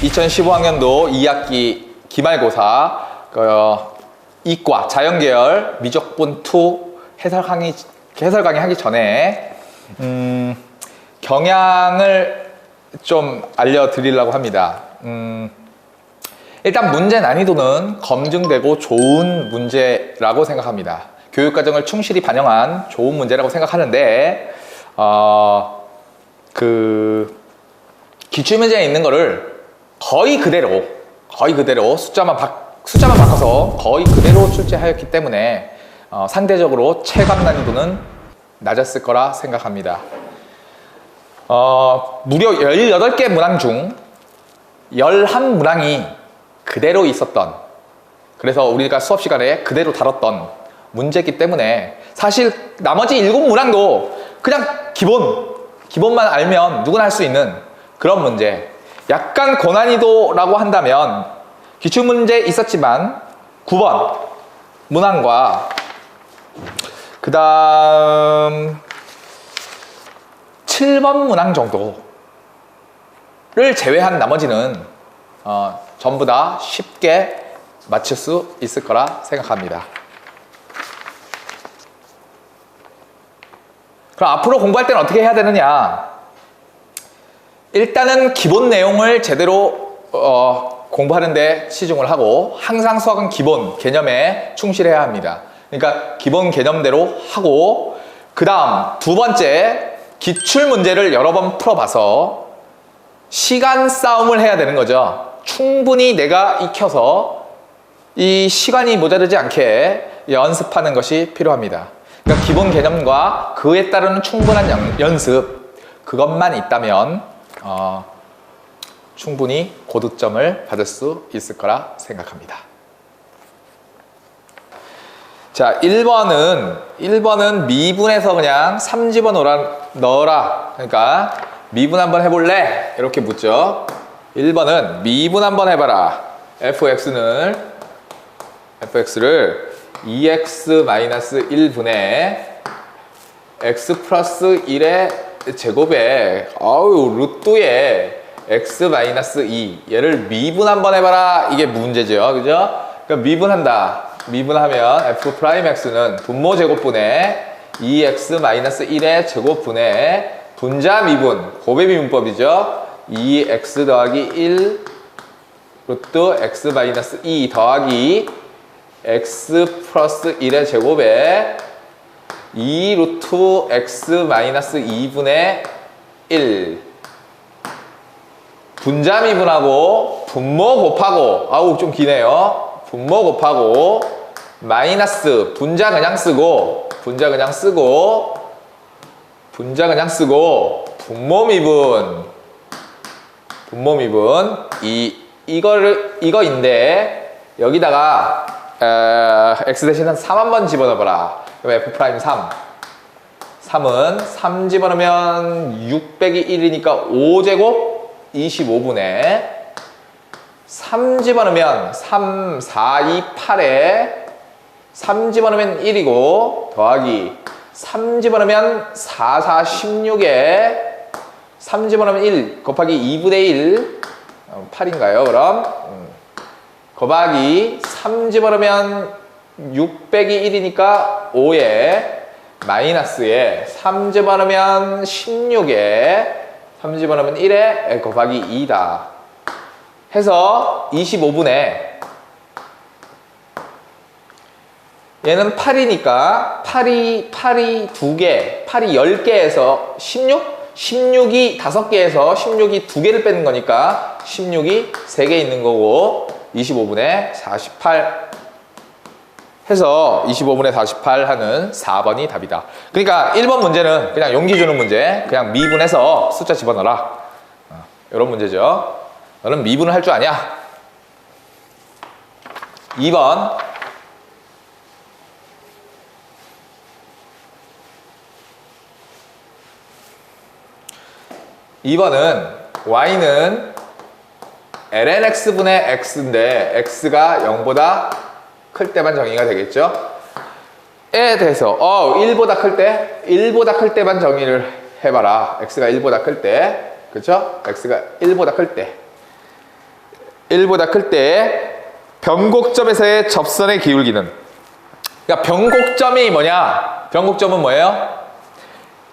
2015학년도 2학기 기말고사 이과 자연계열 미적분 2 해설 강의 하기 전에 경향을 좀 알려드리려고 합니다. 일단 문제 난이도는 검증되고 좋은 문제라고 생각합니다. 교육과정을 충실히 반영한 좋은 문제라고 생각하는데 기출문제에 있는 거를 거의 그대로 숫자만 바꿔서 거의 그대로 출제하였기 때문에 상대적으로 체감 난이도는 낮았을 거라 생각합니다. 무려 18개 문항 중 11문항이 그대로 있었던, 그래서 우리가 수업 시간에 그대로 다뤘던 문제이기 때문에 사실 나머지 7문항도 그냥 기본만 알면 누구나 할 수 있는 그런 문제. 약간 고난이도라고 한다면 기출문제 있었지만 9번 문항과 그 다음 7번 문항 정도를 제외한 나머지는 전부 다 쉽게 맞출 수 있을 거라 생각합니다. 그럼 앞으로 공부할 때는 어떻게 해야 되느냐? 일단은 기본 내용을 제대로 공부하는데 치중을 하고, 항상 수학은 기본 개념에 충실해야 합니다. 그러니까 기본 개념대로 하고, 그 다음 두 번째, 기출문제를 여러 번 풀어봐서 시간 싸움을 해야 되는 거죠. 충분히 내가 익혀서 이 시간이 모자르지 않게 연습하는 것이 필요합니다. 그러니까 기본 개념과 그에 따르는 충분한 연습, 그것만 있다면 충분히 고득점을 받을 수 있을 거라 생각합니다. 자, 1번은 미분에서 그냥 3 집어넣어라. 그러니까 미분 한번 해볼래? 이렇게 묻죠. 1번은 미분 한번 해봐라. fx를 2x-1분의 x 플러스 1의 제곱에 루트에 x-2, 얘를 미분 한번 해봐라. 이게 문제죠. 그죠? 그러니까 미분한다. 미분하면 f'x는 분모 제곱분의 2x-1의 제곱분의 분자 미분, 곱의 미분법이죠. 2x 더하기 1 루트 x-2 더하기 x 플러스 1의 제곱에 2 루트 x-2분의 1 분자 미분하고 분모 곱하고, 좀 기네요. 분모 곱하고 마이너스 분자 그냥 쓰고 분모 미분 이거인데 여기다가 x 대신에 3 한번 집어넣어봐라. 그럼 f' 3은 3 집어넣으면 6 빼기 1이니까 5제곱 25분의 3 집어넣으면 3, 4, 2, 8에 3 집어넣으면 1이고 더하기 3 집어넣으면 4, 4, 16에 3 집어넣으면 1 곱하기 2분의 1 8인가요 그럼? 곱하기 3 집어넣으면 6 빼기 1이니까 5에 마이너스에 3 집어넣으면 16에 3 집어넣으면 1에 곱하기 2다 해서 25분에 얘는 8이니까 8이 2개, 8이 10개에서 16이 5개에서 16이 2개를 빼는 거니까 16이 3개 있는 거고 25분의 48 해서 25분의 48 하는 4번이 답이다. 그러니까 1번 문제는 그냥 용기 주는 문제, 그냥 미분해서 숫자 집어넣어라. 이런 문제죠. 너는 미분을 할 줄 아냐? 2번은 y는 lnx분의 x인데 x가 0보다 클 때만 정의가 되겠죠? 에 대해서 1보다 클 때만 정의를 해봐라. x가 1보다 클 때, 그쵸? x가 1보다 클 때. 1보다 클 때 변곡점에서의 접선의 기울기는, 그러니까 변곡점이 뭐냐? 변곡점은 뭐예요?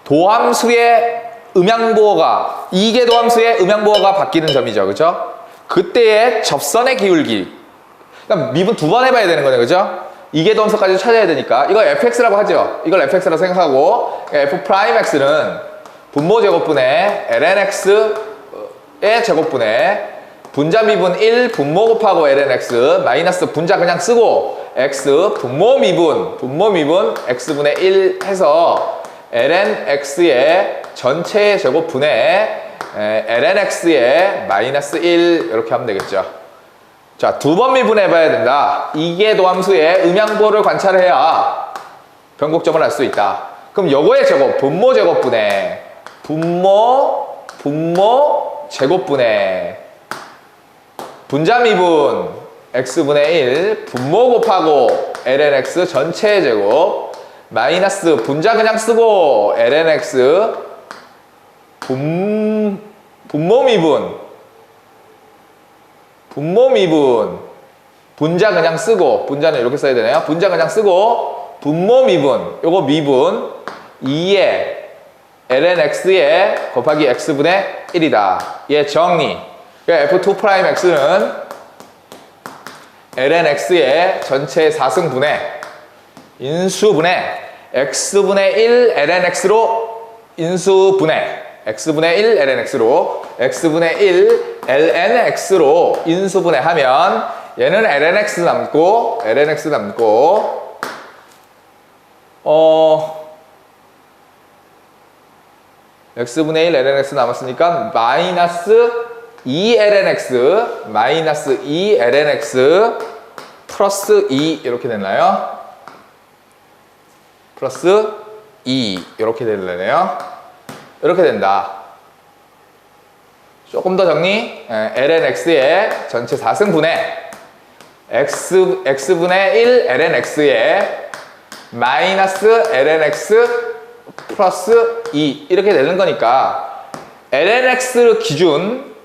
도함수의 음양보어가, 이계도함수의 음양보어가 바뀌는 점이죠. 그죠? 그때의 접선의 기울기. 그러니까 미분 두 번 해봐야 되는 거네. 그죠? 이계도함수까지 찾아야 되니까. 이거 fx라고 하죠. 이걸 fx라고 생각하고, f'x는 분모제곱분의 lnx의 제곱분의 분자 미분 1 분모 곱하고 lnx 마이너스 분자 그냥 쓰고 x 분모 미분 x분의 1 해서 lnx의 전체 제곱분의 lnx의 마이너스 1 이렇게 하면 되겠죠. 자, 두 번 미분해 봐야 된다. 이계도함수의 음양보를 관찰해야 변곡점을 알 수 있다. 그럼 요거의 제곱 분모 제곱분의 분모 제곱분의 분자 미분 x분의 1 분모 곱하고 lnx 전체 제곱 마이너스 분자 그냥 쓰고 lnx 분모 미분 분자 그냥 쓰고, 분자는 이렇게 써야 되네요. 분자 그냥 쓰고 분모 미분, 요거 미분 2에 lnx에 곱하기 x분의 1이다. 얘 정리. f2'x는 lnx의 전체 4승분의 인수분의 x분의 1 lnx로 인수분의 x분의 1 lnx로 x분의 1 lnx로 인수분해 하면 얘는 lnx 남고 x분의 1 lnx 남았으니까 마이너스 2lnx 플러스 2 이렇게 됐나요? 플러스 2 이렇게 되려네요. 이렇게 된다. 조금 더 정리. lnx의 전체 4승분의 x분의 1 lnx의 마이너스 lnx 플러스 2 이렇게 되는 거니까 lnx 기준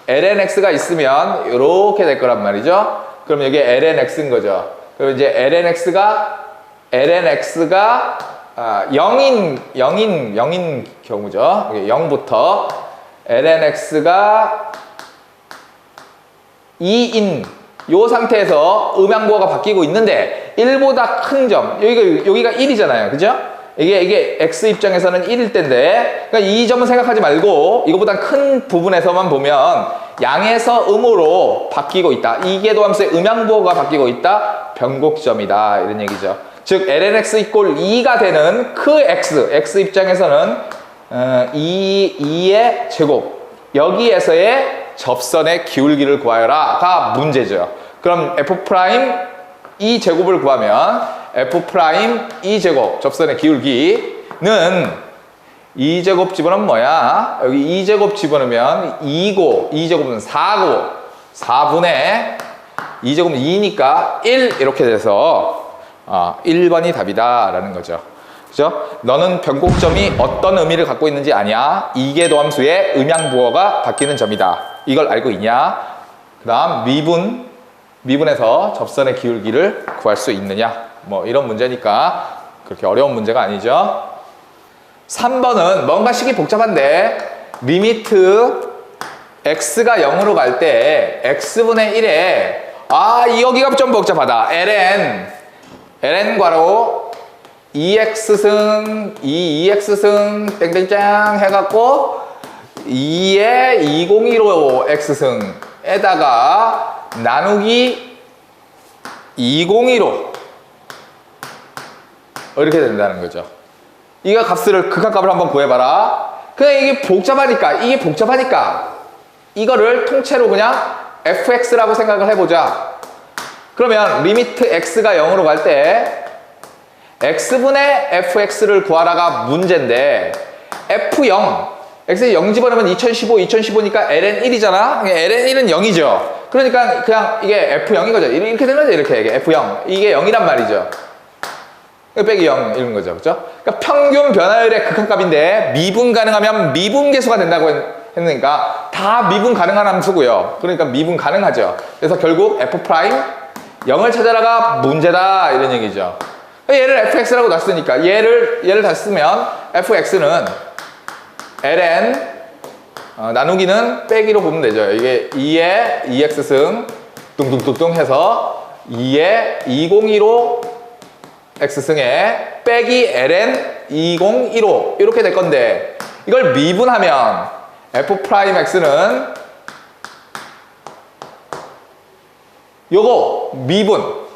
lnx가 있으면 이렇게 될 거란 말이죠. 그럼 여기 lnx인 거죠. 그럼 이제 lnx가 0인 경우죠. 0부터 lnx가 2인 요 상태에서 음양보어가 바뀌고 있는데 1보다 큰 점, 여기가 1이잖아요. 그죠? 이게 x 입장에서는 1일 텐데, 그러니까 이 점은 생각하지 말고 이거보다 큰 부분에서만 보면 양에서 음으로 바뀌고 있다. 이계도함수의 음양보어가 바뀌고 있다. 변곡점이다. 이런 얘기죠. 즉 lnx 이꼴 2가 되는 그 x 입장에서는 2의 제곱, 여기에서의 접선의 기울기를 구하여라가 문제죠. 그럼 f' 이 제곱을 구하면 f' 이 제곱 접선의 기울기는 2제곱 집어넣으면 뭐야? 여기 2제곱 집어넣으면 2고 2제곱은 4고 4분의 2제곱은 2니까 1 이렇게 돼서 1번이 답이다 라는 거죠. 그죠? 너는 변곡점이 어떤 의미를 갖고 있는지 아냐? 이계도함수의 음양부호가 바뀌는 점이다. 이걸 알고 있냐? 그 다음 미분에서 접선의 기울기를 구할 수 있느냐? 뭐 이런 문제니까 그렇게 어려운 문제가 아니죠. 3번은 뭔가 식이 복잡한데 리미트 x가 0으로 갈 때 x분의 1에 여기가 좀 복잡하다. ln 괄호 2x승 2x승 땡땡짱 해갖고 2에 202로 x승에다가 나누기 202로 이렇게 된다는 거죠. 이거 극한값을 한번 구해봐라. 그냥 이게 복잡하니까 이거를 통째로 그냥 fx라고 생각을 해보자. 그러면 리미트 x가 0으로 갈 때 x분의 fx를 구하라가 문제인데 f0 x에 0 집어넣으면 2015니까 ln1이잖아. ln1은 0이죠. 그러니까 그냥 이게 f0인 거죠. 이렇게 되는 거죠. 이렇게 f0 이게 0이란 말이죠. 빼기 0 이런 거죠. 그죠? 그러니까 평균 변화율의 극한값인데 미분 가능하면 미분계수가 된다고 했으니까 다 미분 가능한 함수고요. 그러니까 미분 가능하죠. 그래서 결국 f' 0을 찾아라가 문제다 이런 얘기죠. 얘를 fx라고 놨으니까 얘를 다시 쓰면 fx는 ln 나누기는 빼기로 보면 되죠. 이게 2의 2x승 뚱뚱뚱뚱 해서 2의 202로 x승에 빼기 ln 201호 이렇게 될 건데 이걸 미분하면 f'x는 요거 미분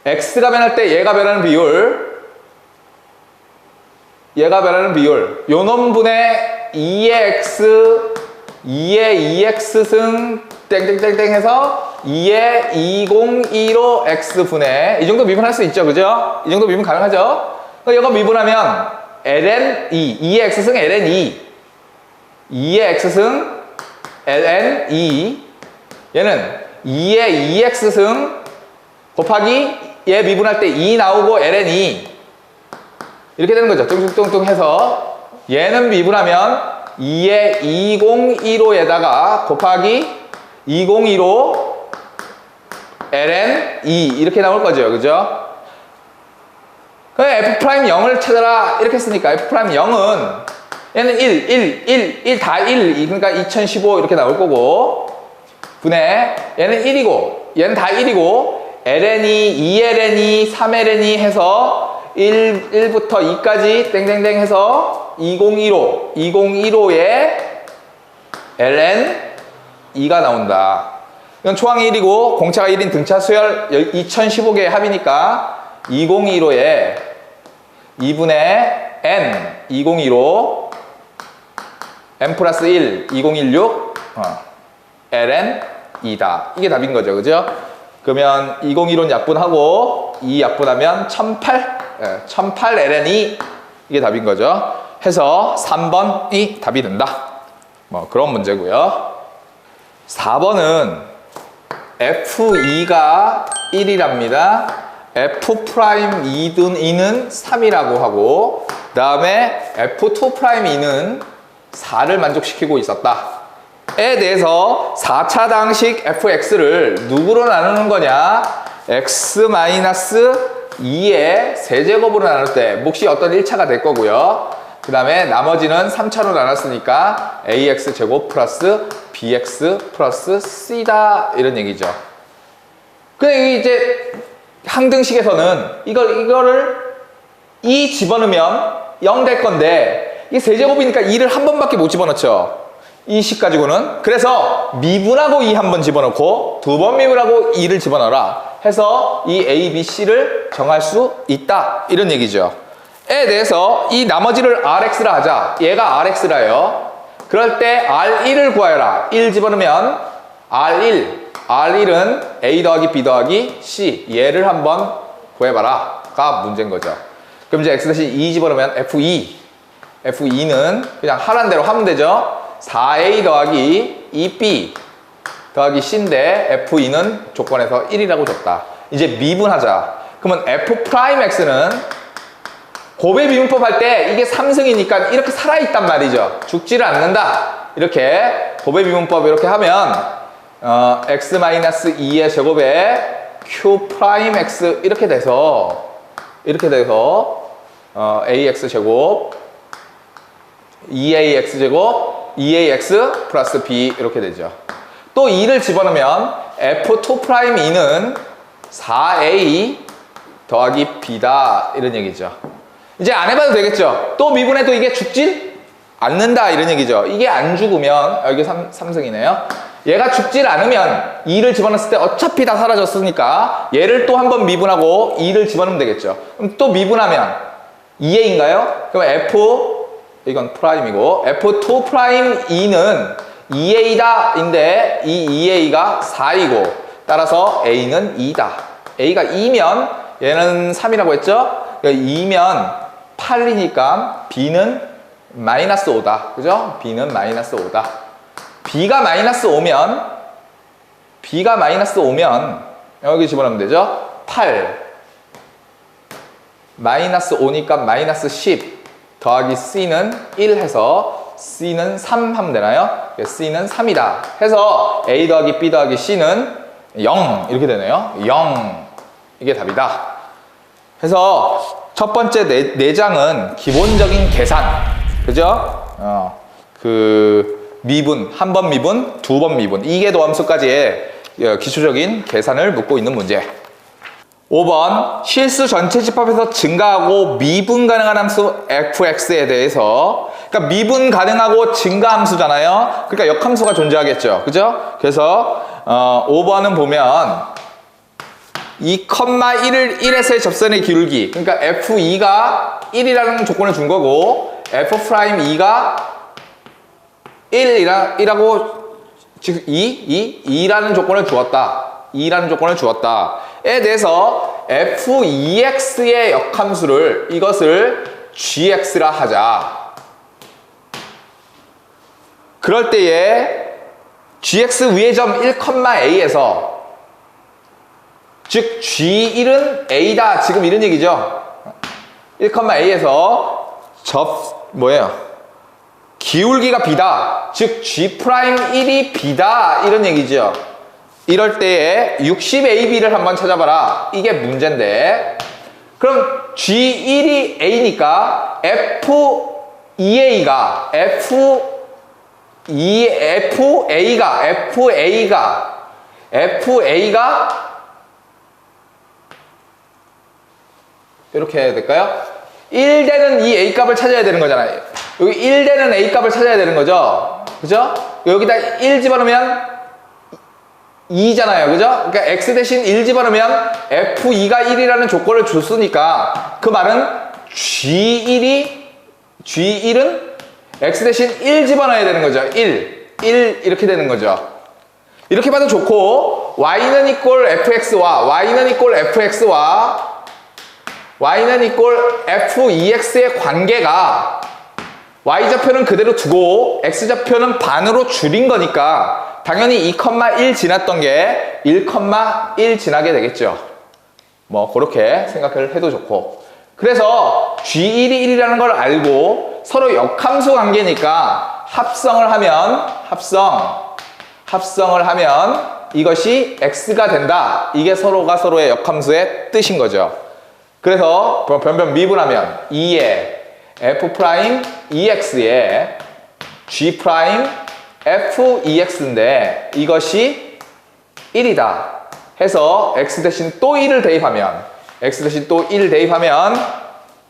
x가 변할 때 얘가 변하는 비율 요 놈분의 2의 x 2의 2x승 땡땡땡땡 해서 2의 202로 x분의 이 정도 미분할 수 있죠. 그죠? 이 정도 미분 가능하죠? 이거 미분하면 ln 2의 x승 ln 2의 x승 ln 2 얘는 2의 2x승 곱하기 얘 미분할 때 2 나오고 ln 2 이렇게 되는 거죠. 뚱뚱뚱뚱 해서 얘는 미분하면 2의 201호에다가 곱하기 202로 ln 2 이렇게 나올 거죠. 그죠? f'0을 찾아라 이렇게 했으니까 f'0은 얘는 1 다 1 그러니까 2015 이렇게 나올 거고 분의 얘는 1이고 얘는 다 1이고 ln이 2ln이 3ln이 해서 1부터 2까지 땡땡땡 해서 201호에 ln 2가 나온다. 이건 초항이 1이고 공차가 1인 등차 수열 2015개의 합이니까 201호에 2분의 n 201호 n 플러스 1 2016 ln 2다. 이게 답인 거죠. 그죠? 그러면 2015는 약분하고 2 약분하면 1008 ln 2 이게 답인 거죠. 해서 3번이 답이 된다. 뭐 그런 문제고요. 4번은 f2가 1이랍니다. f'2는 3이라고 하고 그 다음에 f2'2는 4를 만족시키고 있었다. 에 대해서 4차 당식 fx를 누구로 나누는 거냐? x-2의 세제곱으로 나눌 때 몫이 어떤 1차가 될 거고요. 그 다음에 나머지는 3차로 나눴으니까 ax제곱 플러스 bx 플러스 c다 이런 얘기죠. 근데 이제 항등식에서는 이거를 2 집어넣으면 0 될 건데 이게 세제곱이니까 2를 한 번밖에 못 집어넣죠. 이 식 가지고는. 그래서 미분하고 2 한 번 집어넣고 2번 미분하고 2를 집어넣어라 해서 이 A, B, C를 정할 수 있다 이런 얘기죠. 에 대해서 이 나머지를 RX라 하자. 얘가 RX라요. 그럴 때 R1을 구하여라. 1 집어넣으면 R1은 A 더하기 B 더하기 C 얘를 한번 구해봐라 가 문제인 거죠. 그럼 이제 X-2 집어넣으면 F2는 그냥 하란 대로 하면 되죠. 4A 더하기 2B 더하기 C인데 F2는 조건에서 1이라고 줬다. 이제 미분하자. 그러면 F'X는 곱의 미분법 할 때 이게 3승이니까 이렇게 살아있단 말이죠. 죽지를 않는다. 이렇게 곱의 미분법 이렇게 하면 X-2의 제곱에 Q'X 이렇게 돼서 AX 제곱 2AX 제곱 2AX 플러스 B 이렇게 되죠. 또 2를 집어넣으면 F2'2는 4A 더하기 B다 이런 얘기죠. 이제 안 해봐도 되겠죠. 또 미분해도 이게 죽질 않는다 이런 얘기죠. 이게 안 죽으면 여기 3승이네요. 얘가 죽질 않으면 2를 집어넣었을 때 어차피 다 사라졌으니까 얘를 또 한번 미분하고 2를 집어넣으면 되겠죠. 그럼 또 미분하면 2A인가요? 그럼 이건 프라임이고 F2'2는 2A다 인데 이 2A가 4이고 따라서 A는 2다. A가 2면 얘는 3이라고 했죠? 2면 8이니까 B는 마이너스 5다. 그죠? B는 마이너스 5다. B가 마이너스 5면 여기 집어넣으면 되죠? 8 마이너스 5니까 마이너스 10 더하기 C는 1 해서 C는 3 하면 되나요? C는 3이다 해서 A 더하기 B 더하기 C는 0 이렇게 되네요. 0 이게 답이다. 그래서 첫 번째 내장은 기본적인 계산, 그죠? 그 미분, 한 번 미분, 두 번 미분, 이계도 함수까지의 기초적인 계산을 묻고 있는 문제. 5번 실수 전체 집합에서 증가하고 미분 가능한 함수 fx에 대해서, 그러니까 미분 가능하고 증가 함수잖아요. 그러니까 역함수가 존재하겠죠, 그죠? 그래서 5번은 보면 2,1을 1에서의 접선의 기울기, 그러니까 f2가 1이라는 조건을 준 거고 f'2가 1이라고, 즉 2라는 조건을 주었다. 2라는 조건을 주었다에 대해서 f2x의 역함수를, 이것을 gx라 하자. 그럴 때에 gx 위의 점 1,a에서, 즉 G1은 A다, 지금 이런 얘기죠. 1,a에서 기울기가 B다, 즉 G'1이 B다, 이런 얘기죠. 이럴 때에 60AB를 한번 찾아봐라, 이게 문제인데, 그럼 G1이 A니까 FA가 이렇게 해야 될까요? 1되는 이 A값을 찾아야 되는 거잖아요. 여기 1되는 A값을 찾아야 되는 거죠. 그죠? 여기다 1 집어넣으면 2잖아요. 그죠? 그러니까 X 대신 1 집어넣으면 F2가 1이라는 조건을 줬으니까, 그 말은 G1은 X 대신 1 집어넣어야 되는 거죠. 1 이렇게 되는 거죠. 이렇게 봐도 좋고, Y는 이꼴 F2x의 관계가 Y좌표는 그대로 두고 X좌표는 반으로 줄인 거니까 당연히 2,1 지났던 게 1,1 지나게 되겠죠. 뭐 그렇게 생각을 해도 좋고, 그래서 G1이 1이라는 걸 알고 서로 역함수 관계니까 합성을 하면 이것이 X가 된다. 이게 서로가 서로의 역함수의 뜻인 거죠. 그래서 변변 미분하면 2의 F'2x에 G'F2x인데 이것이 1이다 해서 X 대신 또 1을 대입하면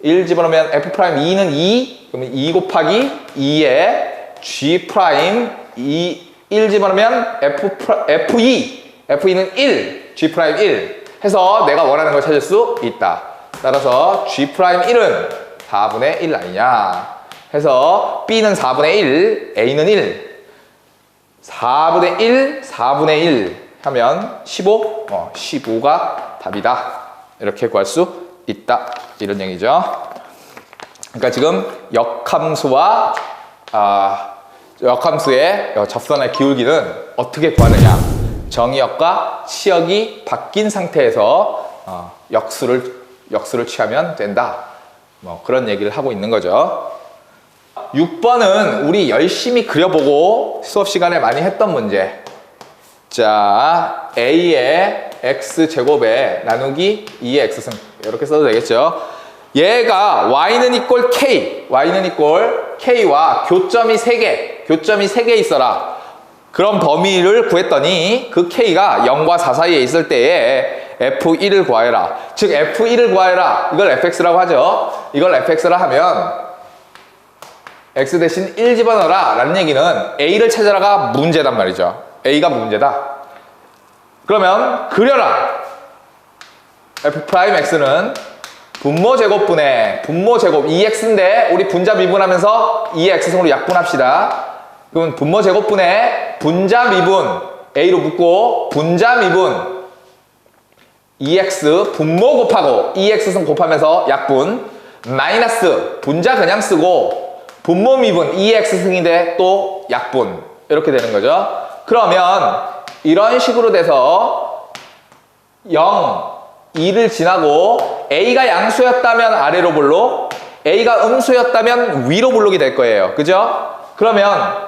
1 집어넣으면 F'2는 2, 그러면 2 곱하기 2에 G'2 1 집어넣으면 F2는 1, G'1 해서 내가 원하는 걸 찾을 수 있다. 따라서 G'1은 4분의 1 아니냐 해서 B는 4분의 1, A는 1, 4분의 1 하면 15, 15가 답이다. 이렇게 구할 수 있다, 이런 얘기죠. 그러니까 지금 역함수의 접선의 기울기는 어떻게 구하느냐, 정의역과 치역이 바뀐 상태에서 역수를 취하면 된다, 뭐 그런 얘기를 하고 있는 거죠. 6번은 우리 열심히 그려보고 수업 시간에 많이 했던 문제. 자, A의 X제곱에 나누기 2의 X승, 이렇게 써도 되겠죠. 얘가 Y는 이꼴 K와 교점이 3개 있어라. 그런 범위를 구했더니 그 K가 0과 4 사이에 있을 때에 F1을 구하여라. 즉 F1을 구하여라. 이걸 fx라고 하죠. 이걸 fx라 하면 x 대신 1 집어넣어라 라는 얘기는 A를 찾아라가 문제단 말이죠. A가 문제다. 그러면 그려라. F'X는 분모제곱분의 분모제곱 2x인데 우리 분자 미분하면서 2의 x승으로 약분합시다. 그러면 분모제곱분의 분자미분 A로 묶고 분자미분 2x 분모 곱하고 2x승 곱하면서 약분 마이너스 분자 그냥 쓰고 분모 미분 2x승인데 또 약분, 이렇게 되는 거죠. 그러면 이런 식으로 돼서 0, 2를 지나고 A가 양수였다면 아래로 볼록, A가 음수였다면 위로 볼록이 될 거예요. 그죠? 그러면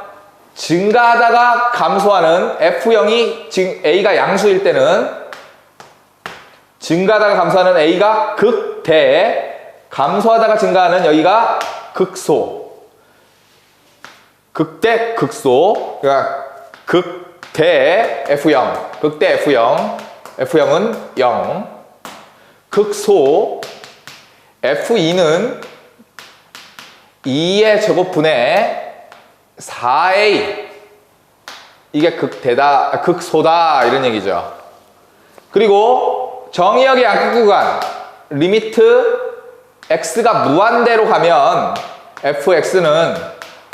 증가하다가 감소하는 F형이 지금 A가 양수일 때는 증가하다가 감소하는 A가 극대, 감소하다가 증가하는 여기가 극소. 극대, 극소. 그러니까 극대 F형, 극대 F형, F형은 0. 극소 F2는 2의 제곱분의 4A, 이게 극대다, 극소다 이런 얘기죠. 그리고 정의역의 양극 구간 리미트 x가 무한대로 가면 fx는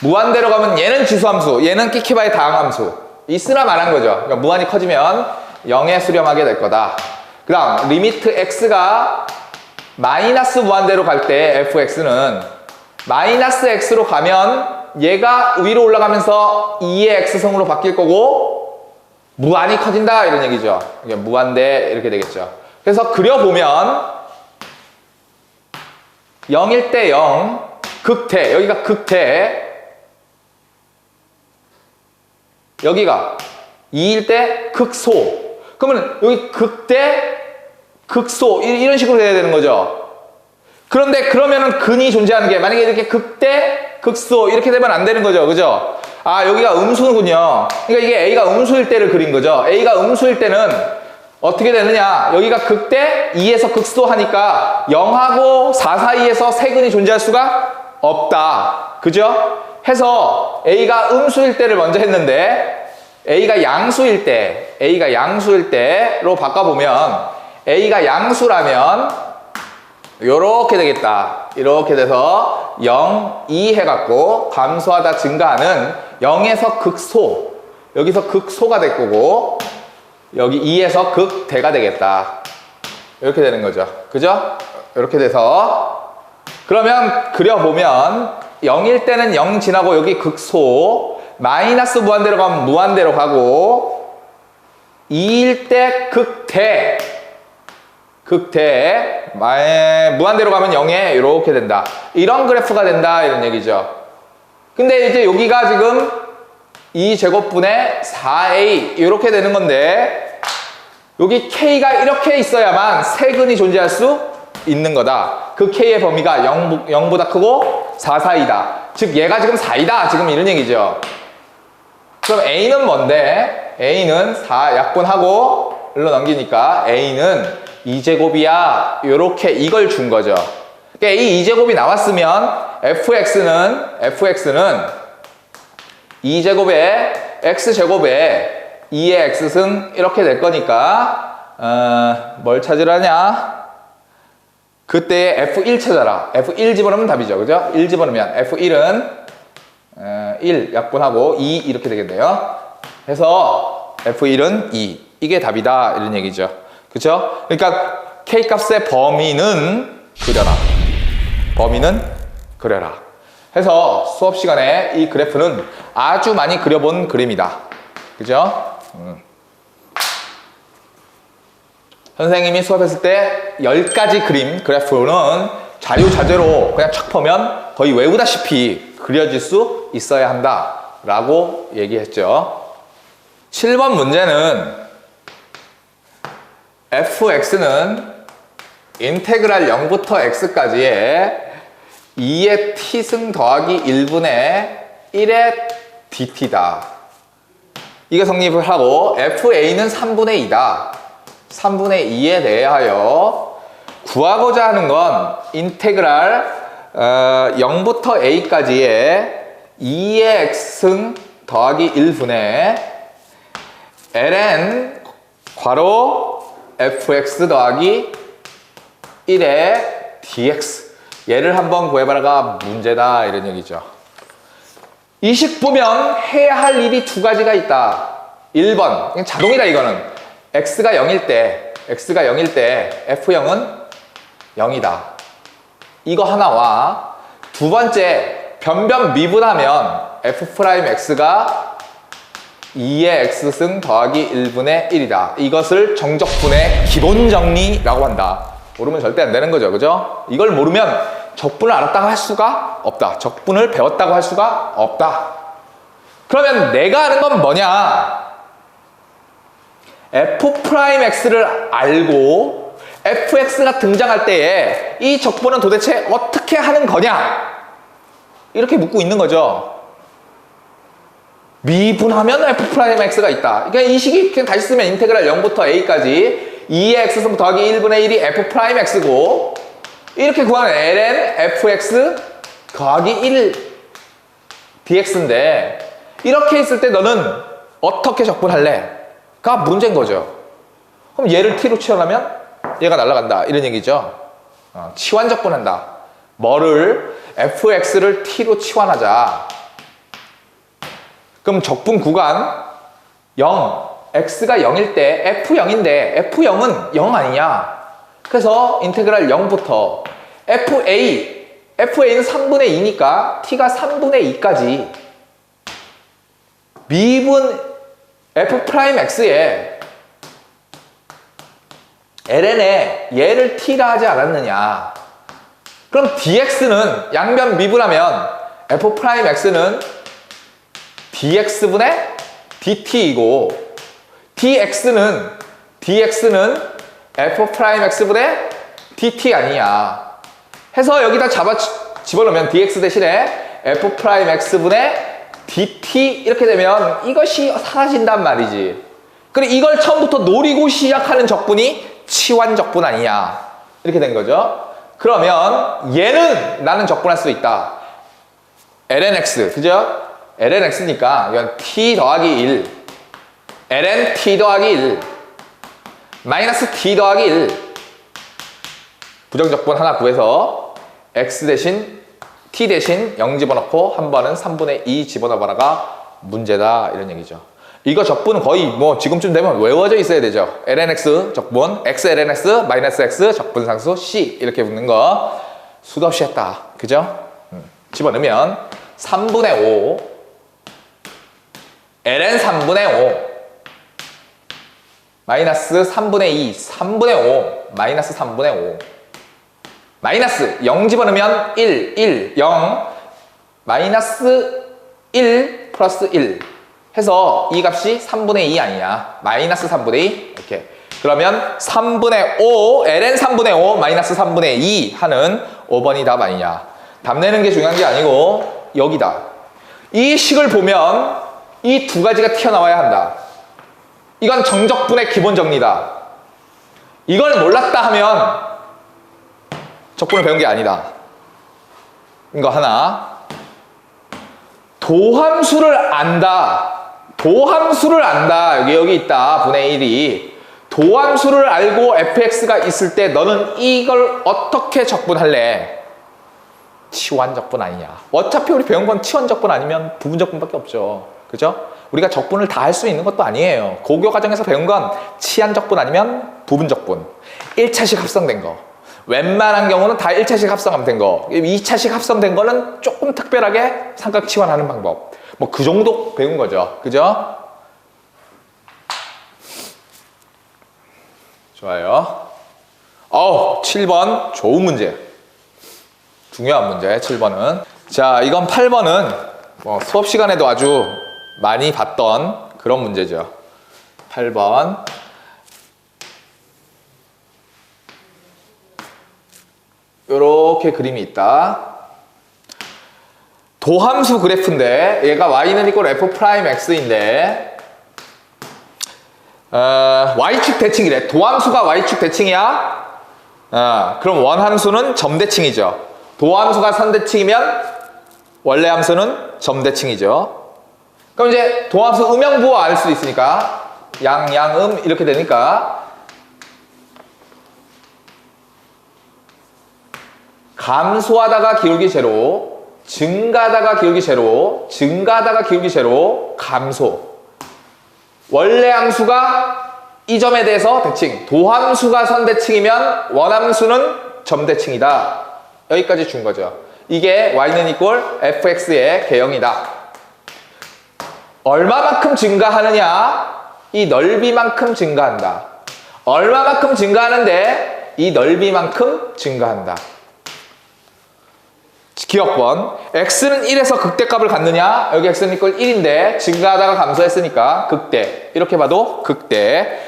무한대로 가면 얘는 지수함수, 얘는 끼키바의 다항함수 있으나 말한 거죠. 그러니까 무한히 커지면 0에 수렴하게 될 거다. 그 다음 리미트 x가 마이너스 무한대로 갈 때 fx는 마이너스 x로 가면 얘가 위로 올라가면서 2의 x성으로 바뀔 거고 무한히 커진다 이런 얘기죠. 이게 무한대 이렇게 되겠죠. 그래서 그려보면 0일 때 0, 극대, 여기가 극대, 여기가 2일 때 극소. 그러면 여기 극대, 극소 이런 식으로 돼야 되는 거죠. 그런데 그러면은 근이 존재하는 게 만약에 이렇게 극대, 극소 이렇게 되면 안 되는 거죠. 그죠? 아, 여기가 음수군요. 그러니까 이게 A가 음수일 때를 그린 거죠. A가 음수일 때는 어떻게 되느냐? 여기가 극대, 2에서 극소 하니까 0하고 4 사이에서 세 근이 존재할 수가 없다. 그죠? 해서 A가 음수일 때를 먼저 했는데 A가 양수일 때로 바꿔보면 A가 양수라면 요렇게 되겠다. 이렇게 돼서 0, 2 해갖고 감소하다 증가하는 0에서 극소, 여기서 극소가 될 거고 여기 2에서 극대가 되겠다. 이렇게 되는 거죠. 그죠? 이렇게 돼서 그러면 그려보면 0일 때는 0 지나고 여기 극소, 마이너스 무한대로 가면 무한대로 가고 2일 때 극대, 무한대로 가면 0에 이렇게 된다. 이런 그래프가 된다 이런 얘기죠. 근데 이제 여기가 지금 2제곱분의 4a 이렇게 되는 건데 여기 k가 이렇게 있어야만 세 근이 존재할 수 있는 거다. 그 k의 범위가 0보다 크고 4 사이다. 즉 얘가 지금 4이다. 지금 이런 얘기죠. 그럼 a는 뭔데? a는 4 약분하고 일로 넘기니까 a는 2제곱이야. 요렇게 이걸 준 거죠. 그러니까 이 2제곱이 나왔으면 fx는 2제곱에 x제곱에 2의 x승 이렇게 될 거니까 뭘 찾으라냐? 그때 f1 찾아라. f1 집어넣으면 답이죠. 그죠? 1 집어넣으면 f1은 1 약분하고 2 이렇게 되겠네요. 해서 f1은 2. 이게 답이다. 이런 얘기죠. 그죠? 그러니까 K값의 범위는 그려라. 해서 수업 시간에 이 그래프는 아주 많이 그려본 그림이다. 그죠? 선생님이 수업했을 때 10가지 그림, 그래프는 자료자재로 그냥 척 보면 거의 외우다시피 그려질 수 있어야 한다. 라고 얘기했죠. 7번 문제는 fx는 인테그랄 0부터 x까지의 2의 t승 더하기 1분의 1의 dt다. 이게 성립을 하고 fa는 3분의 2다. 3분의 2에 대하여 구하고자 하는 건 인테그랄 0부터 a까지의 2의 x승 더하기 1분의 ln 괄호 fx 더하기 1의 dx 얘를 한번 구해봐라가 문제다 이런 얘기죠. 이 식 보면 해야 할 일이 두 가지가 있다. 1번 그냥 자동이다. 이거는 x가 0일 때 f형은 0이다. 이거 하나와 두 번째 변변 미분하면 f'x가 2의 x승 더하기 1분의 1이다. 이것을 정적분의 기본 정리라고 한다. 모르면 절대 안 되는 거죠. 그죠? 이걸 모르면 적분을 알았다고 할 수가 없다. 적분을 배웠다고 할 수가 없다. 그러면 내가 아는 건 뭐냐? f'x를 알고 fx가 등장할 때에 이 적분은 도대체 어떻게 하는 거냐? 이렇게 묻고 있는 거죠. 미분하면 f'x가 있다. 그러니까 이 식이 그냥 다시 쓰면 인테그랄 0부터 a까지 2의 x승 더하기 1분의 1이 f'x고 이렇게 구하는 ln fx 더하기 1 dx인데 이렇게 있을 때 너는 어떻게 적분할래? 가 문제인 거죠. 그럼 얘를 t로 치환하면 얘가 날아간다 이런 얘기죠. 치환 적분한다. 뭐를? fx를 t로 치환하자. 그럼 적분 구간 0, x가 0일 때 f0인데 f0은 0 아니냐? 그래서 인테그랄 0부터 fa는 3분의 2니까 t가 3분의 2까지 미분 f'x에 ln에 얘를 t라 하지 않았느냐? 그럼 dx는 양변 미분하면 f'x는 dx분의 dt이고 dx는 f'x분의 dt 아니냐 해서 여기다 집어넣으면 dx 대신에 f'x분의 dt 이렇게 되면 이것이 사라진단 말이지. 그리고 이걸 처음부터 노리고 시작하는 적분이 치환 적분 아니냐 이렇게 된 거죠. 그러면 얘는 나는 적분할 수 있다. lnx 그죠? lnx니까 이건 t 더하기 1 ln t 더하기 1 마이너스 t 더하기 1 부정적분 하나 구해서 x 대신 t 대신 0 집어넣고 한 번은 3분의 2 집어넣어봐라가 문제다 이런 얘기죠. 이거 적분은 거의 뭐 지금쯤 되면 외워져 있어야 되죠. lnx 적분 x lnx 마이너스 x 적분상수 c 이렇게 붙는 거 수도 없이 했다. 그죠? 집어넣으면 3분의 5 ln 3분의 5 마이너스 3분의 2 3분의 5 마이너스 3분의 5 마이너스 0 집어넣으면 1 0 마이너스 1 플러스 1 해서 이 값이 3분의 2 아니냐 마이너스 3분의 2 이렇게 그러면 3분의 5 ln 3분의 5 마이너스 3분의 2 하는 5번이 답 아니냐. 답 내는 게 중요한 게 아니고 여기다. 이 식을 보면 이 두 가지가 튀어나와야 한다. 이건 정적분의 기본 정리다. 이걸 몰랐다 하면 적분을 배운 게 아니다. 이거 하나. 도함수를 안다. 도함수를 안다. 여기 있다. 분의 1이. 도함수를 알고 fx가 있을 때 너는 이걸 어떻게 적분할래? 치환적분 아니냐. 어차피 우리 배운 건 치환적분 아니면 부분적분밖에 없죠. 그죠? 우리가 적분을 다 할 수 있는 것도 아니에요. 고교 과정에서 배운 건 치환적분 아니면 부분적분. 1차식 합성된 거. 웬만한 경우는 다 1차식 합성하면 된 거. 2차식 합성된 거는 조금 특별하게 삼각 치환하는 방법. 뭐 그 정도 배운 거죠. 그죠? 좋아요. 7번 좋은 문제. 중요한 문제 7번은. 자, 이건 8번은 뭐 수업 시간에도 아주 많이 봤던 그런 문제죠. 8번. 요렇게 그림이 있다. 도함수 그래프인데 얘가 y는 이꼴 f'x인데 y축 대칭이래. 도함수가 y축 대칭이야? 그럼 원함수는 점대칭이죠. 도함수가 선대칭이면 원래 함수는 점대칭이죠. 그럼 이제 도함수 음영부호 알 수 있으니까 양, 이렇게 되니까 감소하다가 기울기 제로, 증가하다가 기울기 제로, 증가하다가 기울기 제로, 감소. 원래 함수가 이 점에 대해서 대칭, 도함수가 선대칭이면 원함수는 점대칭이다. 여기까지 준 거죠. 이게 y는 이꼴 fx의 개형이다. 얼마만큼 증가하느냐? 이 넓이만큼 증가한다. 얼마만큼 증가하는데 이 넓이만큼 증가한다. 기억번. x는 1에서 극대값을 갖느냐? 여기 x는 이꼴 1인데 증가하다가 감소했으니까 극대. 이렇게 봐도 극대.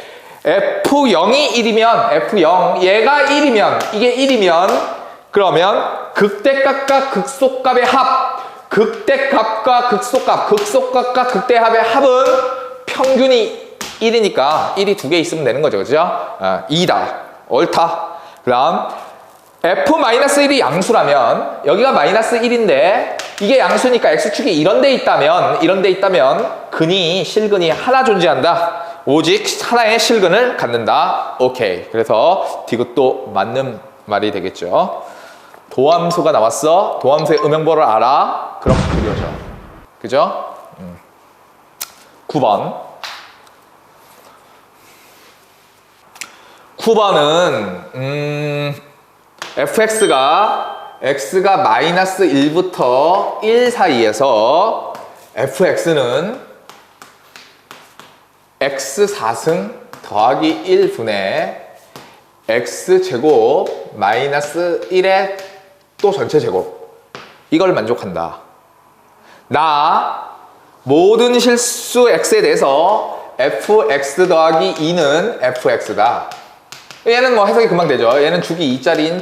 f0이 1이면 f0 얘가 1이면 이게 1이면 그러면 극대값과 극소값의 합, 극대값과 극소값과 극대합의 합은 평균이 1이니까 1이 두 개 있으면 되는 거죠. 그죠? 2다. 옳다. 그럼 f-1이 양수라면 여기가 마이너스 1인데 이게 양수니까 x축이 이런 데 있다면 근이 실근이 하나 존재한다. 오직 하나의 실근을 갖는다. 오케이. 그래서 디귿도 맞는 말이 되겠죠. 도함수가 나왔어. 도함수의 음영보를 알아. 그럼 그려줘. 그죠? 9번. 9번은 x가 마이너스 1부터 1 사이에서 fx는 x4승 더하기 1분의 x제곱 마이너스 1의 또 전체 제곱 이걸 만족한다. 나 모든 실수 x에 대해서 fx 더하기 2는 fx다. 얘는 뭐 해석이 금방 되죠. 얘는 주기 2짜리인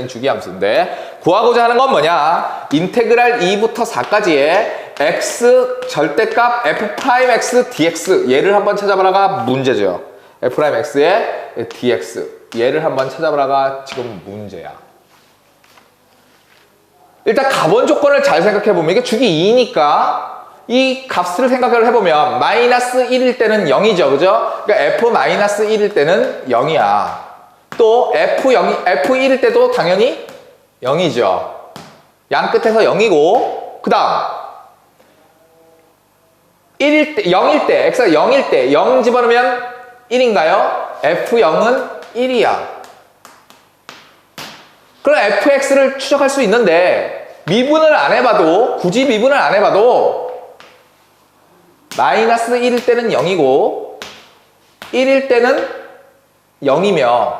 주기함수인데 구하고자 하는 건 뭐냐? 인테그랄 2부터 4까지의 x 절대값 f'x dx 얘를 한번 찾아보라가 문제죠. f'x의 dx 얘를 한번 찾아보라가 지금 문제야. 일단 가본 조건을 잘 생각해보면 이게 주기 2니까 이 값을 생각을 해보면 마이너스 1일 때는 0이죠. 그죠? 그러니까 f-1일 때는 0이야. 또 f1일 때도 당연히 0이죠. 양 끝에서 0이고 그 다음 0일 때 x가 0일 때 0 집어넣으면 1인가요? f0은 1이야. 그럼 fx를 추적할 수 있는데 미분을 안 해봐도 굳이 미분을 안 해봐도 마이너스 1일 때는 0이고 1일 때는 0이며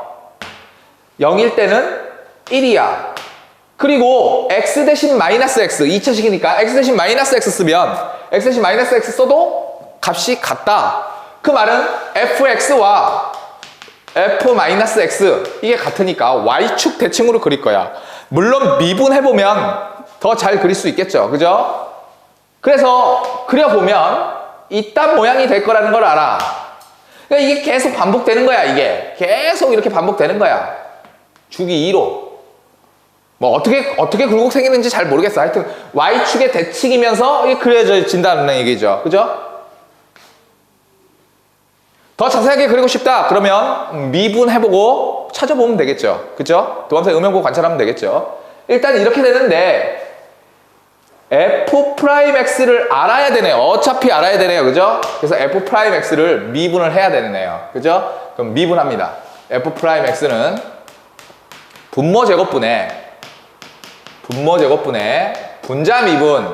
0일 때는 1이야. 그리고 x 대신 마이너스 x 2차식이니까 x 대신 마이너스 x 쓰면 x 대신 마이너스 x 써도 값이 같다. 그 말은 fx와 f-x 이게 같으니까 y축 대칭으로 그릴 거야. 물론 미분해보면 더 잘 그릴 수 있겠죠. 그죠? 그래서 그려보면 이딴 모양이 될 거라는 걸 알아. 그러니까 이게 계속 반복되는 거야. 이게 계속 이렇게 반복되는 거야. 주기 2로 뭐 어떻게 굴곡 생기는지 잘 모르겠어. 하여튼 y축의 대칭이면서 이게 그려진다는 얘기죠. 그죠? 더 자세하게 그리고 싶다 그러면 미분해보고 찾아보면 되겠죠. 그죠? 도함수의 음영보고 관찰하면 되겠죠. 일단 이렇게 되는데 f'x를 알아야 되네요. 어차피 알아야 되네요. 그죠? 그래서 f'x를 미분을 해야 되네요. 그죠? 그럼 미분합니다. f'x는 분모 제곱분의 분자 미분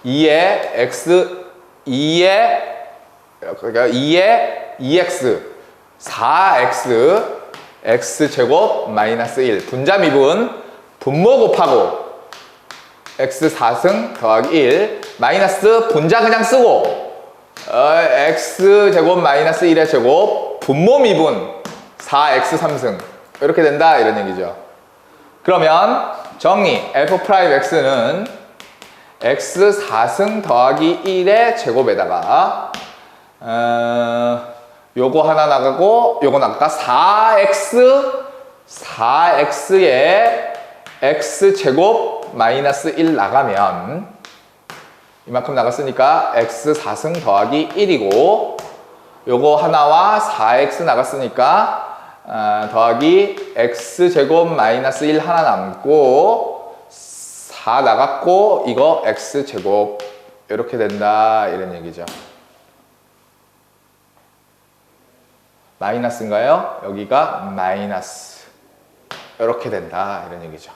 2의 x 2의 2x 4x x제곱 마이너스 1 분자 미분 분모 곱하고 x4승 더하기 1 마이너스 분자 그냥 쓰고 x제곱 마이너스 1의 제곱 분모 미분 4x3승 이렇게 된다 이런 얘기죠. 그러면 정리 f'x는 x4승 더하기 1의 제곱에다가 요거 하나 나가고 요거 나갈까? 4x의 x제곱 마이너스 1 나가면 이만큼 나갔으니까 x4승 더하기 1이고 요거 하나와 4x 나갔으니까 더하기 x제곱 마이너스 1 하나 남고 4 나갔고 이거 x제곱 이렇게 된다 이런 얘기죠. 마이너스인가요? 여기가 마이너스 이렇게 된다 이런 얘기죠.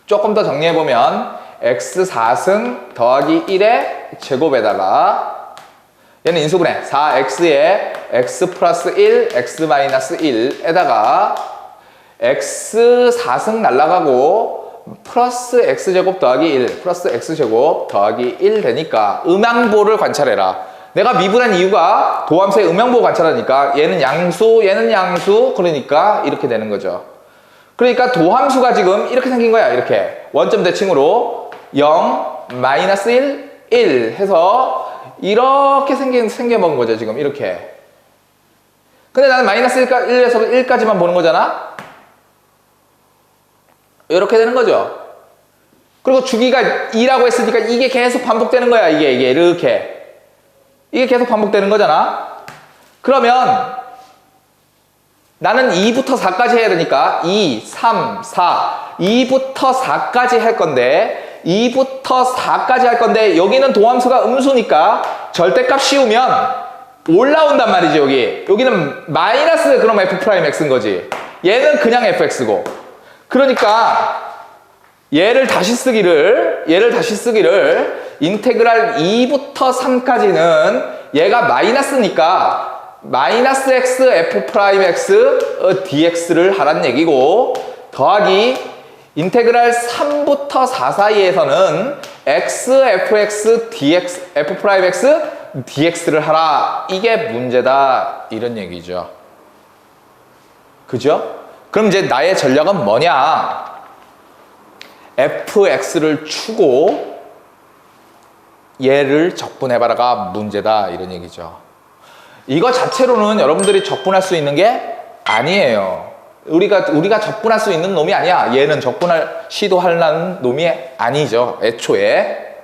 조금 더 정리해보면 x4승 더하기 1의 제곱에다가 얘는 인수분해 4x에 x 플러스 1, x 마이너스 1에다가 x4승 날라가고 플러스 x제곱 더하기 1 플러스 x제곱 더하기 1 되니까 음양보를 관찰해라. 내가 미분한 이유가 도함수의 음양보 관찰하니까 얘는 양수, 얘는 양수, 그러니까 이렇게 되는 거죠. 그러니까 도함수가 지금 이렇게 생긴 거야. 이렇게 원점 대칭으로 0, 마이너스 1, 1 해서 이렇게 생겨먹은 거죠. 지금 이렇게. 근데 나는 마이너스 1에서 1까지만 보는 거잖아. 이렇게 되는 거죠. 그리고 주기가 2라고 했으니까 이게 계속 반복되는 거야. 이게 이렇게. 이게 계속 반복되는 거잖아. 그러면 나는 2부터 4까지 해야 되니까 2, 3, 4 2부터 4까지 할 건데 2부터 4까지 할 건데 여기는 도함수가 음수니까 절대값 씌우면 올라온단 말이지. 여기는 마이너스 그럼 f'x인 거지. 얘는 그냥 fx고. 그러니까 얘를 다시 쓰기를 인테그랄 2부터 3까지는 얘가 마이너스니까 마이너스 x f'x dx를 하란 얘기고 더하기 인테그랄 3부터 4 사이에서는 x fx dx f'x dx를 하라. 이게 문제다. 이런 얘기죠. 그죠? 그럼 이제 나의 전략은 뭐냐? fx를 추고 얘를 적분해봐라가 문제다. 이런 얘기죠. 이거 자체로는 여러분들이 적분할 수 있는 게 아니에요. 우리가 적분할 수 있는 놈이 아니야. 얘는 시도하려는 놈이 아니죠. 애초에.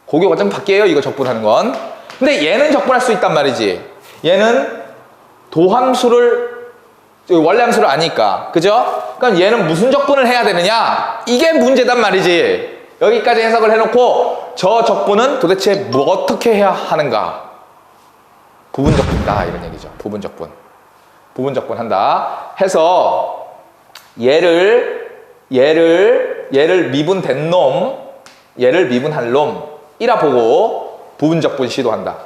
그게 완전 밖이에요. 이거 적분하는 건. 근데 얘는 적분할 수 있단 말이지. 얘는 도함수를 원래 함수를 아니까. 그죠? 그럼 얘는 무슨 적분을 해야 되느냐? 이게 문제단 말이지. 여기까지 해석을 해놓고 저 적분은 도대체 뭐 어떻게 해야 하는가? 부분적분이다. 이런 얘기죠. 부분적분. 부분적분 한다. 해서 얘를 미분된 놈, 얘를 미분할 놈이라 보고 부분적분 시도한다.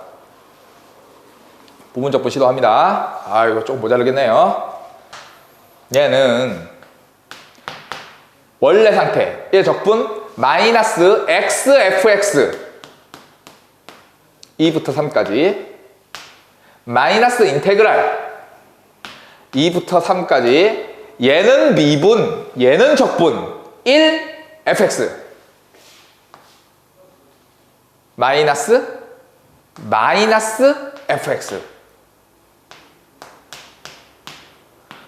부분적분 시도합니다. 아, 이거 조금 모자르겠네요. 얘는 원래 상태, 얘 적분 마이너스 x fx 2부터 3까지 마이너스 인테그랄 2부터 3까지 얘는 미분, 얘는 적분 1 fx 마이너스 fx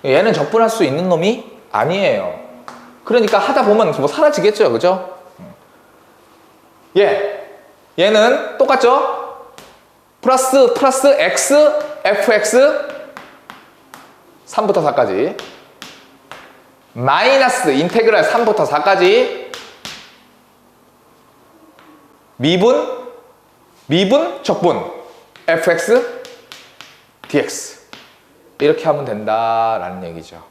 얘는 적분할 수 있는 놈이 아니에요. 그러니까 하다 보면 뭐 사라지겠죠. 그죠? 얘는 똑같죠? 플러스 x fx 3부터 4까지 마이너스 인테그랄 3부터 4까지 미분 적분 fx dx 이렇게 하면 된다라는 얘기죠.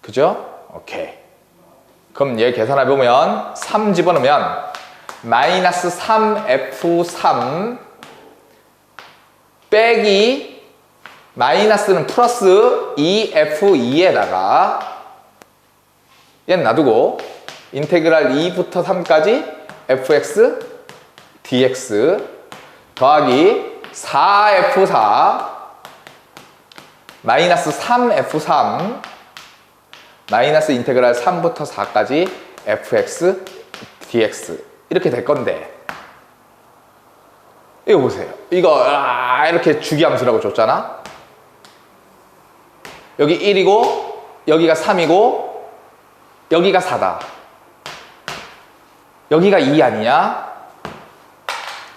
그죠? 오케이. 그럼 얘 계산해보면 3 집어넣으면 마이너스 3f3 빼기 마이너스는 플러스 2f2에다가 얘는 놔두고 인테그랄 2부터 3까지 fx dx 더하기 4f4 마이너스 3f3 마이너스 인테그랄 3부터 4까지 fx dx 이렇게 될 건데 이거 보세요. 이거 이렇게 주기함수라고 줬잖아. 여기 1이고 여기가 3이고 여기가 4다. 여기가 2 아니냐?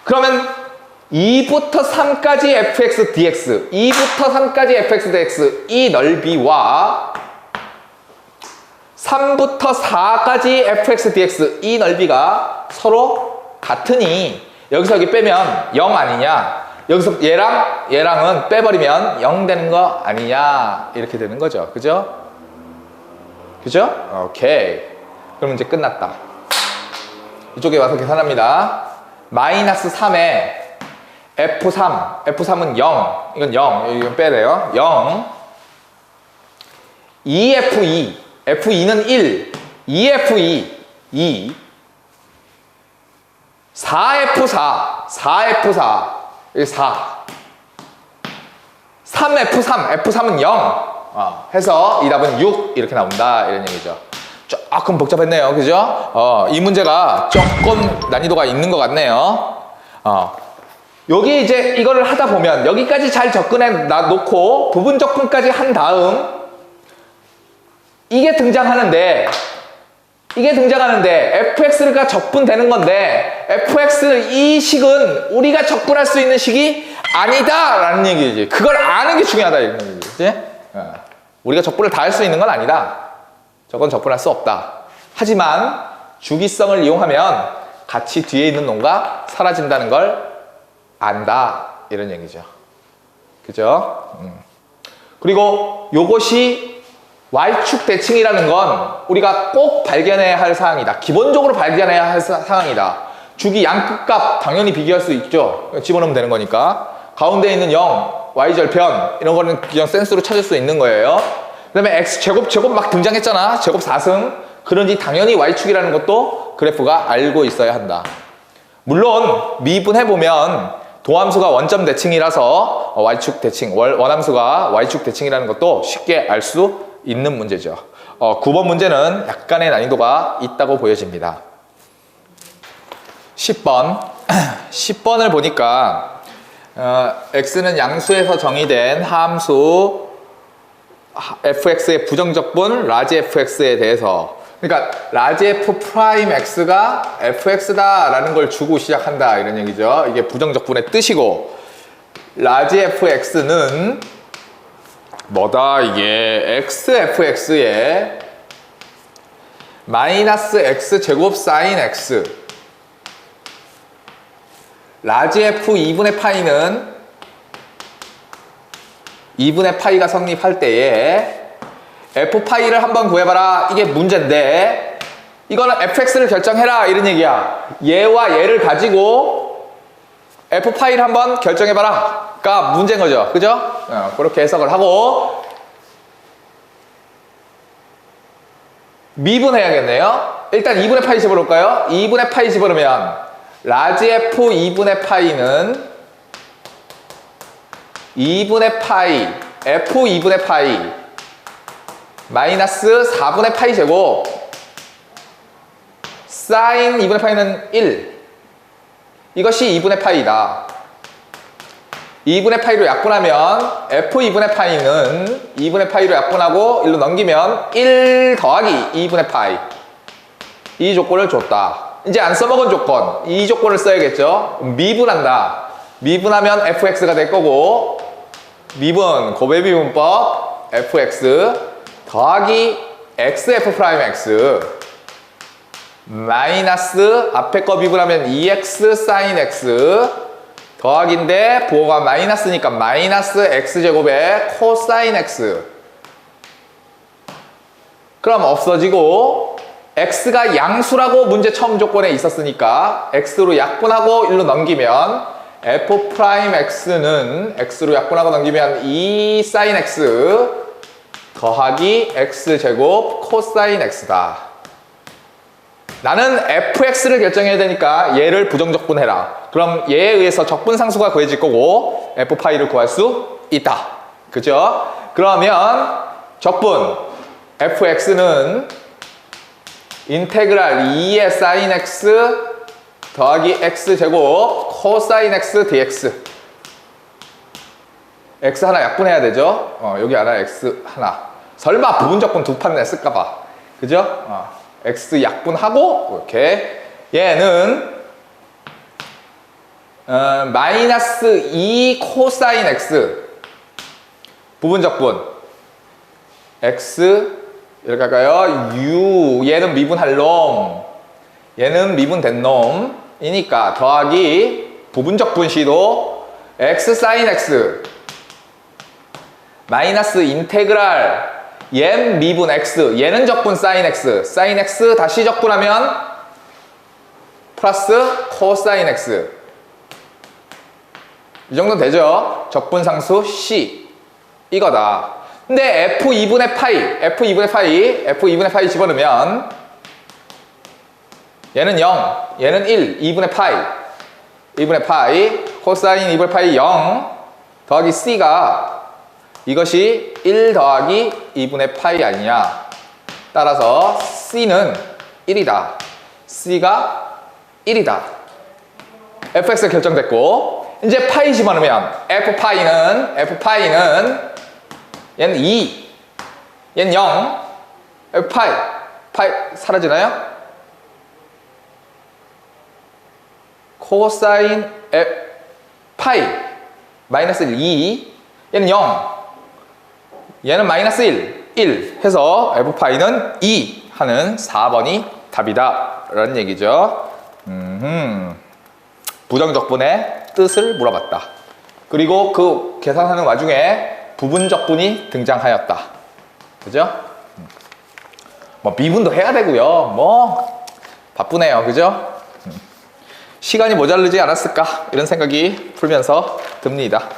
그러면 2부터 3까지 fx dx 2부터 3까지 fx dx 이 넓이와 3부터 4까지 fx dx 이 넓이가 서로 같으니 여기서 여기 빼면 0 아니냐? 여기서 얘랑은 빼버리면 0 되는 거 아니냐? 이렇게 되는 거죠. 그죠? 그죠? 오케이. 그럼 이제 끝났다. 이쪽에 와서 계산합니다. 마이너스 3에 F3은 0. 이건 0. 이건 빼야 돼요. 0. 2F2. F2는 1, 2F2, 2, 4F4, 4F4, 4, 3F3, F3은 0 해서 이 답은 6 이렇게 나온다 이런 얘기죠. 조금 복잡했네요, 그죠? 이 문제가 조금 난이도가 있는 것 같네요. 여기 이제 이거를 하다 보면 여기까지 잘 접근해 놓고 부분 적분까지 한 다음 이게 등장하는데 fx가 적분되는 건데 fx 이 식은 우리가 적분할 수 있는 식이 아니다 라는 얘기지. 그걸 아는 게 중요하다 이런 얘기지. 우리가 적분을 다 할 수 있는 건 아니다. 저건 적분할 수 없다. 하지만 주기성을 이용하면 같이 뒤에 있는 놈과 사라진다는 걸 안다 이런 얘기죠. 그죠? 그리고 요것이 Y축 대칭이라는 건 우리가 꼭 발견해야 할 사항이다. 기본적으로 발견해야 할 사항이다. 주기 양끝값 당연히 비교할 수 있죠. 집어넣으면 되는 거니까. 가운데 있는 0, Y절편 이런 거는 그냥 센스로 찾을 수 있는 거예요. 그 다음에 X제곱 막 등장했잖아. 제곱 4승. 그런지 당연히 Y축이라는 것도 그래프가 알고 있어야 한다. 물론 미분해보면 도함수가 원점 대칭이라서 Y축 대칭, 원함수가 Y축 대칭이라는 것도 쉽게 알 수 있는 문제죠. 9번 문제는 약간의 난이도가 있다고 보여집니다. 10번 10번을 보니까 x는 양수에서 정의된 함수 fx의 부정적분 라지 fx에 대해서, 그러니까 라지 f 프라임 x가 fx다 라는 걸 주고 시작한다 이런 얘기죠. 이게 부정적분의 뜻이고, 라지 fx는 뭐다? 이게 xfx에 마이너스 x제곱 사인 x, 라지 f 2분의 파이는 2분의 파이가 성립할 때에 f 파이를 한번 구해봐라 이게 문제인데, 이거는 fx를 결정해라 이런 얘기야. 얘와 얘를 가지고 f 파이를 한번 결정해봐라 가 문제인 거죠. 그죠? 그렇게 해석을 하고 미분해야겠네요. 일단 2분의 파이 집어넣을까요? 2분의 파이 집어넣으면 라지 f 2분의 파이는 2분의 파이 f 2분의 파이 마이너스 4분의 파이 제곱 사인 2분의 파이는 1, 이것이 2분의 파이다. 2분의 파이로 약분하면 f 2분의 파이는 2분의 파이로 약분하고 1로 넘기면 1 더하기 2분의 파이, 이 조건을 줬다. 이제 안 써먹은 조건, 이 조건을 써야겠죠. 미분한다. 미분하면 fx가 될 거고, 미분, 고배미분법 fx 더하기 xf 프라임 x 마이너스 앞에 거 미분하면 2x 사인 x 더하기인데 부호가 마이너스니까 마이너스 x제곱에 코사인 x. 그럼 없어지고 x가 양수라고 문제 처음 조건에 있었으니까 x로 약분하고 1로 넘기면 f 프라임 x는 x로 약분하고 넘기면 2 사인 x 더하기 x제곱 코사인 x다. 나는 fx를 결정해야 되니까 얘를 부정적분해라. 그럼 얘에 의해서 적분상수가 구해질 거고 f파이를 구할 수 있다. 그죠? 그러면 적분 fx는 인테그랄 2의 사인 x 더하기 x제곱 코사인 x dx. x 하나 약분해야 되죠? 여기 하나 x 하나. 설마 부분적분 두 판 냈을까봐. 그죠? x 약분하고 이렇게 얘는 마이너스 2 코사인 x 부분적분 x 이렇게 할까요? u 얘는 미분할 놈, 얘는 미분된 놈이니까 더하기 부분적분 시도 x 사인 x 마이너스 인테그랄 얘 미분 x, 얘는 적분 사인 x, 사인 x 다시 적분하면 플러스 코사인 x. 이 정도는 되죠? 적분상수 C 이거다. 근데 F2분의 파이 집어넣으면 얘는 0, 얘는 1, 2분의 파이 코사인 2분의 파이 0 더하기 C가 이것이 1 더하기 2분의 파이 아니냐. 따라서 C는 1이다. C가 1이다. fx가 결정됐고, 이제 파이 집어넣으면 F파이는 얘는 2, 얘는 0, F파이 사라지나요? 코사인 파이 마이너스 2, 얘는 0, 얘는 마이너스 1 해서 F파이는 2 하는 4번이 답이다 라는 얘기죠. 부정적분의 뜻을 물어봤다. 그리고 그 계산하는 와중에 부분적분이 등장하였다. 그죠? 뭐 미분도 해야 되고요. 뭐 바쁘네요. 그죠? 시간이 모자르지 않았을까? 이런 생각이 풀면서 듭니다.